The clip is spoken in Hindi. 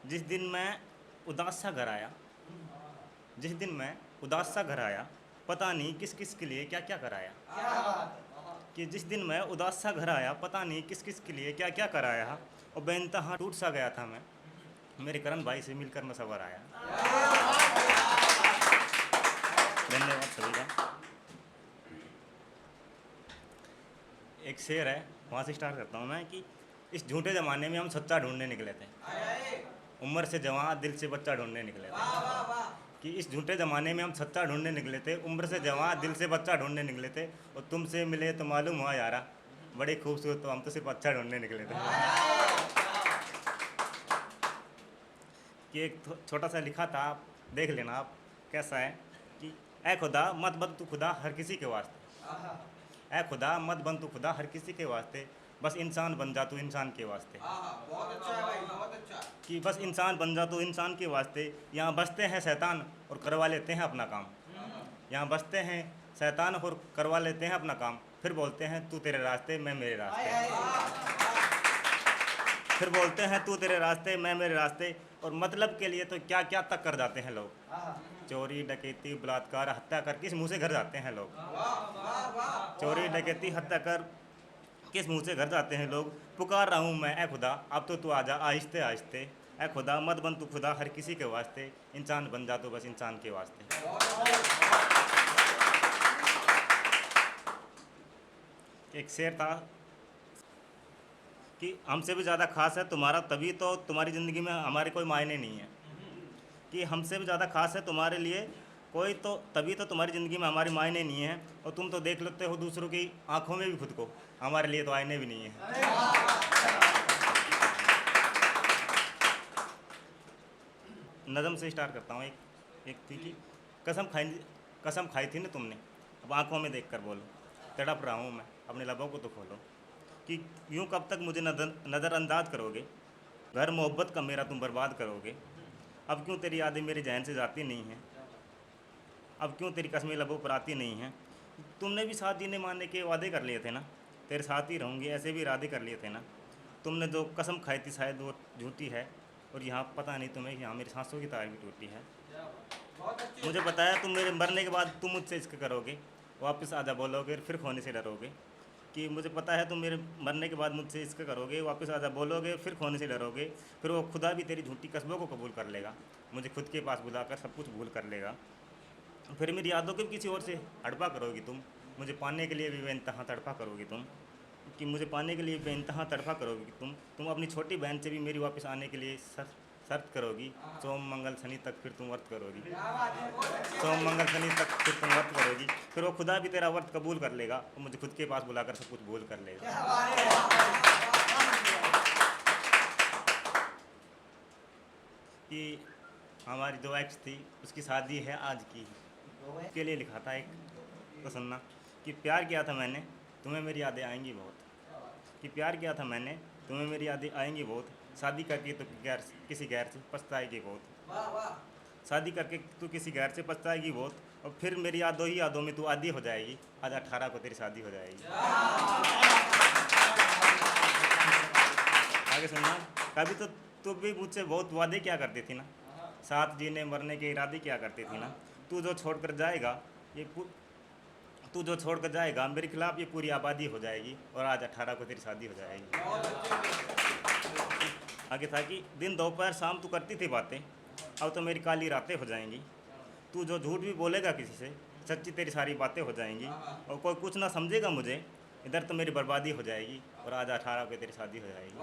जिस दिन मैं उदास सा घर आया, जिस दिन मैं उदास सा घर आया, पता नहीं किस किस के लिए क्या क्या कराया। कि जिस दिन मैं उदास सा घर आया, पता नहीं किस किस के लिए क्या क्या कराया, और बेइंतहा टूट सा गया था मैं, मेरे करण भाई से मिलकर मैं सवर आया। धन्यवाद सभी का। एक शेर है, वहाँ से स्टार्ट करता हूँ मैं कि इस झूठे ज़माने में हम सच्चा ढूंढने निकले थे, उम्र से जवां दिल से बच्चा ढूंढने निकले थे। कि इस झूठे ज़माने में हम सच्चा ढूंढने निकले थे, उम्र से जवां दिल से बच्चा ढूंढने निकले थे, और तुमसे मिले तो मालूम हुआ यारा बड़ी खूबसूरत, तो हम तो सिर्फ अच्छा ढूंढने निकले थे। कि एक छोटा सा लिखा था, आप देख लेना आप कैसा है कि ऐ खुदा मत बन तू खुदा हर किसी के वास्ते, ऐ खुदा मत बन तू खुदा हर किसी के वास्ते, बस इंसान बन जा तू इंसान के वास्ते। बहुत अच्छा है भाई, बहुत अच्छा। कि बस इंसान बन जा तू इंसान के वास्ते। यहाँ बसते हैं शैतान और करवा लेते हैं अपना काम, यहाँ बसते हैं शैतान और करवा लेते हैं अपना काम, फिर बोलते हैं तू तेरे रास्ते मैं मेरे रास्ते, फिर बोलते हैं तू तेरे रास्ते मैं मेरे रास्ते, और मतलब के लिए तो क्या क्या तक कर जाते हैं लोग, चोरी डकैती बलात्कार हत्या कर किस मुंह से घर जाते हैं लोग, चोरी डकैती हत्या कर किस मुंह से घर जाते हैं लोग। पुकार रहा हूँ मैं ऐ खुदा अब तो तू आजा आहिस्ते आहिस्ते, ऐ खुदा मत बन तू खुदा हर किसी के वास्ते, इंसान बन जा तो बस इंसान के वास्ते। एक शेर था कि हमसे भी ज़्यादा खास है तुम्हारा तभी तो तुम्हारी ज़िंदगी में हमारे कोई मायने नहीं है, कि हमसे भी ज़्यादा खास है तुम्हारे लिए कोई तो तभी तो तुम्हारी ज़िंदगी में हमारे मायने नहीं है, और तुम तो देख लेते हो दूसरों की आंखों में भी खुद को, हमारे लिए तो आईने भी नहीं है। नज़म से स्टार्ट करता हूँ। एक थी कि कसम खाई थी ना तुमने, अब आंखों में देखकर बोलो, तड़प रहा हूँ मैं अपने लबों को तो खोलो, कि यूँ कब तक मुझे नज़रअंदाज करोगे, घर मोहब्बत का मेरा तुम बर्बाद करोगे, अब क्यों तेरी यादें मेरे जहन से जाती नहीं हैं, अब क्यों तेरी कसमें लबों पर आती नहीं हैं। तुमने भी साथ जीने मानने के वादे कर लिए थे ना, तेरे साथ ही रहूँगी ऐसे भी इरादे कर लिए थे ना, तुमने जो कसम खाई थी शायद वो झूठी है, और यहाँ पता नहीं तुम्हें यहाँ मेरी सांसों की तार भी टूटी है। मुझे पता है तुम मेरे मरने के बाद तुम मुझसे इश्क करोगे, वापस आजा बोलोगे फिर खोने से डरोगे, कि मुझे पता है तुम मेरे मरने के बाद मुझसे इश्क करोगे, वापस आजा बोलोगे फिर खोने से डरोगे, फिर वो खुदा भी तेरी झूठी कस्मों को कबूल कर लेगा, मुझे खुद के पास बुलाकर सब कुछ भूल कर लेगा, फिर मेरी यादों के भी किसी और से हड़पा करोगी तुम, मुझे पाने के लिए भी बेइंतहा तड़पा करोगी तुम, कि मुझे पाने के लिए बेइंतहा तड़पा करोगी तुम अपनी छोटी बहन से भी मेरी वापस आने के लिए शर्त करोगी, सोम मंगल शनि तक फिर तुम व्रत करोगी, सोम मंगल शनि तक फिर तुम व्रत करोगी, फिर वो खुदा भी तेरा व्रत कबूल कर लेगा और मुझे खुद के पास बुलाकर सब कुछ भूल कर लेगा। कि हमारी जो एक्स थी उसकी शादी है आज की, उसके लिए लिखा था एक तो सुनना, कि प्यार किया था मैंने तुम्हें मेरी यादें आएंगी बहुत, कि प्यार किया था मैंने तुम्हें मेरी यादें आएंगी बहुत, शादी करके तो किसी गैर से पछताएगी बहुत, शादी करके तू किसी गैर से पछताएगी बहुत, और फिर मेरी यादों में तू आदी हो जाएगी, आज 18 को तेरी शादी हो जाएगी। आगे सुनना, कभी तो तू भी मुझसे बहुत वादे क्या करती थी ना, साथ जीने मरने के इरादे क्या करती थी ना, तू जो छोड़कर जाएगा मेरे खिलाफ ये पूरी आबादी हो जाएगी, और आज 18 को तेरी शादी हो जाएगी। आगे था कि दिन दोपहर शाम तू करती थी बातें, अब तो मेरी काली रातें हो जाएंगी, तू जो झूठ भी बोलेगा किसी से सच्ची तेरी सारी बातें हो जाएंगी, और कोई कुछ ना समझेगा मुझे इधर तो मेरी बर्बादी हो जाएगी, और आज 18 को तेरी शादी हो जाएगी।